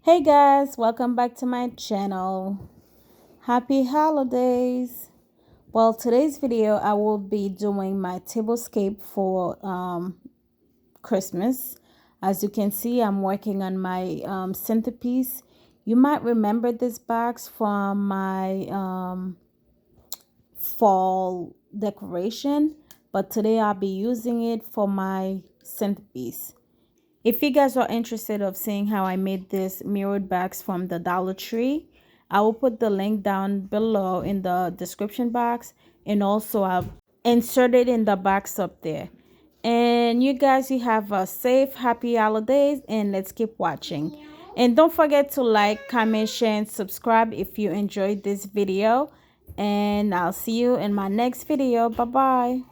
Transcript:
Hey guys, welcome back to my channel. Happy holidays. Well, today's video I will be doing my tablescape for Christmas. As you can see, I'm working on my centerpiece. You might remember this box from my fall decoration, but today I'll be using it for my centerpiece. If you guys are interested of seeing how I made this mirrored bags from the Dollar Tree, I will put the link down below in the description box, and also I'll insert it in the box up there. And you guys, you have a safe, happy holidays, and let's keep watching. And don't forget to like, comment, share, and subscribe if you enjoyed this video. And I'll see you in my next video. Bye bye.